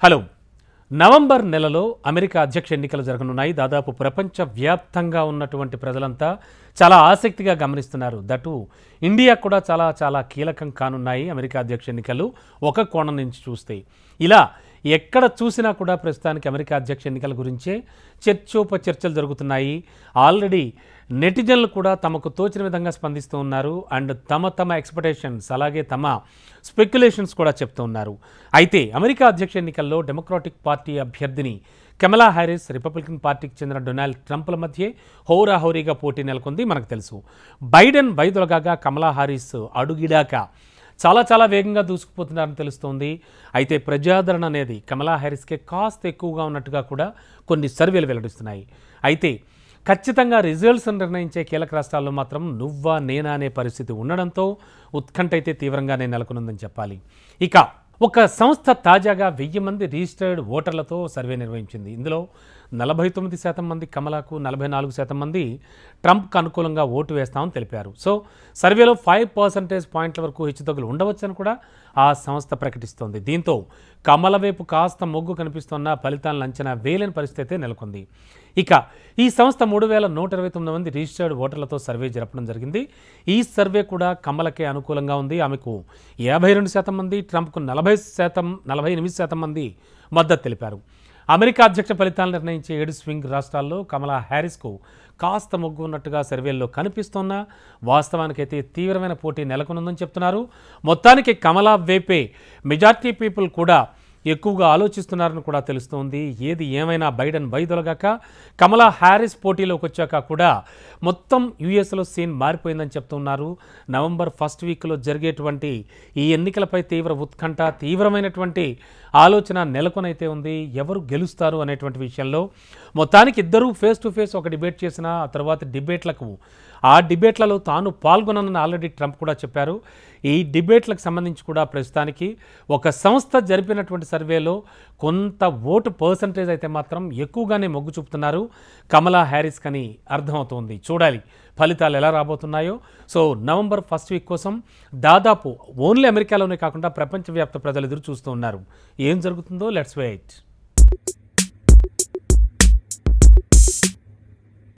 Hello November నెలలో America అధ్యక్ష ఎన్నికలు జరగనున్నాయి. దాదాపు ప్రపంచవ్యాప్తంగా ఉన్నటువంటి ప్రజలంతా చాలా ఆసక్తిగా గమనిస్తున్నారు. దటు ఇండియా కూడా చాలా కీలకం కానున్నాయి అమెరికా అధ్యక్ష ఎన్నికలు ఒక కోణం నుంచి చూస్తే. ఇలా ఎక్కడ చూసినా కూడా ప్రస్తుతానికి అమెరికా అధ్యక్ష ఎన్నికల గురించే చర్చోపచర్చలు జరుగుతున్నాయి. ఆల్రెడీ నెటిజన్లు కూడా తమకు తోచిన విధంగా స్పందిస్తూ ఉన్నారు. అండ్ తమ ఎక్స్పెక్టేషన్స్ అలాగే తమ స్పెక్యులేషన్స్ కూడా చెప్తూ ఉన్నారు. అయితే అమెరికా అధ్యక్ష ఎన్నికల్లో డెమోక్రాటిక్ పార్టీ అభ్యర్థిని కమలా హ్యారిస్, రిపబ్లికన్ పార్టీకి చెందిన డొనాల్డ్ ట్రంప్ల మధ్య హోరాహోరీగా పోటీ నెలకొంది. మనకు తెలుసు బైడెన్ వైదొలగాగా కమలా హ్యారిస్ అడుగిడాక చాలా వేగంగా దూసుకుపోతున్నారని తెలుస్తోంది. అయితే ప్రజాదరణ అనేది కమలా హ్యారిస్కే కాస్త ఎక్కువగా ఉన్నట్టుగా కూడా కొన్ని సర్వేలు వెల్లడిస్తున్నాయి. అయితే ఖచ్చితంగా రిజల్ట్స్ నిర్ణయించే కీలక రాష్ట్రాల్లో మాత్రం నువ్వా నేనా అనే పరిస్థితి ఉండడంతో ఉత్కంఠ అయితే తీవ్రంగానే నెలకొనుందని చెప్పాలి. ఇక ఒక సంస్థ తాజాగా 1000 మంది రిజిస్టర్డ్ ఓటర్లతో సర్వే నిర్వహించింది. ఇందులో 49% మంది కమలాకు, 44% మంది ట్రంప్కు అనుకూలంగా ఓటు వేస్తామని తెలిపారు. సో సర్వేలో 5% పాయింట్ల వరకు హెచ్చుతగ్గులు ఉండవచ్చని కూడా ఆ సంస్థ ప్రకటిస్తోంది. దీంతో కమల వైపు కాస్త మొగ్గు కనిపిస్తున్న ఫలితాలను అంచనా వేయలేని పరిస్థితి నెలకొంది. ఇక ఈ సంస్థ 3129 మంది రిజిస్టర్డ్ ఓటర్లతో సర్వే జరపడం జరిగింది. ఈ సర్వే కూడా కమలకే అనుకూలంగా ఉంది. ఆమెకు 52% మంది, ట్రంప్కు 48% మంది మద్దతు తెలిపారు. అమెరికా అధ్యక్ష ఫలితాలను నిర్ణయించే 7 స్వింగ్ రాష్ట్రాల్లో కమలా హ్యారిస్కు కాస్త మొగ్గు ఉన్నట్టుగా సర్వేల్లో కనిపిస్తున్నా వాస్తవానికైతే తీవ్రమైన పోటీ నెలకొనుందని చెప్తున్నారు. మొత్తానికి కమలా వైపే మెజార్టీ పీపుల్ కూడా ఎక్కువగా ఆలోచిస్తున్నారని కూడా తెలుస్తోంది. ఏది ఏమైనా బైడెన్ వైదొలగాక కమలా హ్యారిస్ పోటీలోకి వచ్చాక కూడా మొత్తం యూఎస్లో సీన్ మారిపోయిందని చెప్తున్నారు. నవంబర్ ఫస్ట్ వీక్లో జరిగేటువంటి ఈ ఎన్నికలపై తీవ్ర ఉత్కంఠ, తీవ్రమైనటువంటి ఆలోచన నెలకొనైతే ఉంది. ఎవరు గెలుస్తారు అనేటువంటి విషయంలో మొత్తానికి ఇద్దరూ ఫేస్ టు ఫేస్ ఒక డిబేట్ చేసిన ఆ తర్వాత ఆ డిబేట్లలో తాను పాల్గొనని ఆల్రెడీ ట్రంప్ కూడా చెప్పారు. ఈ డిబేట్లకు సంబంధించి కూడా ప్రస్తుతానికి ఒక సంస్థ జరిపినటువంటి సర్వేలో కొంత ఓటు పర్సంటేజ్ అయితే మాత్రం ఎక్కువగానే మొగ్గు చూపుతున్నారు కమలా హ్యారిస్ కని అర్థమవుతోంది. చూడాలి ఫలితాలు ఎలా రాబోతున్నాయో. సో నవంబర్ ఫస్ట్ వీక్ కోసం దాదాపు ఓన్లీ అమెరికాలోనే కాకుండా ప్రపంచవ్యాప్త ప్రజలు ఎదురు చూస్తూ ఉన్నారు. ఏం జరుగుతుందో లెట్స్ వెయిట్.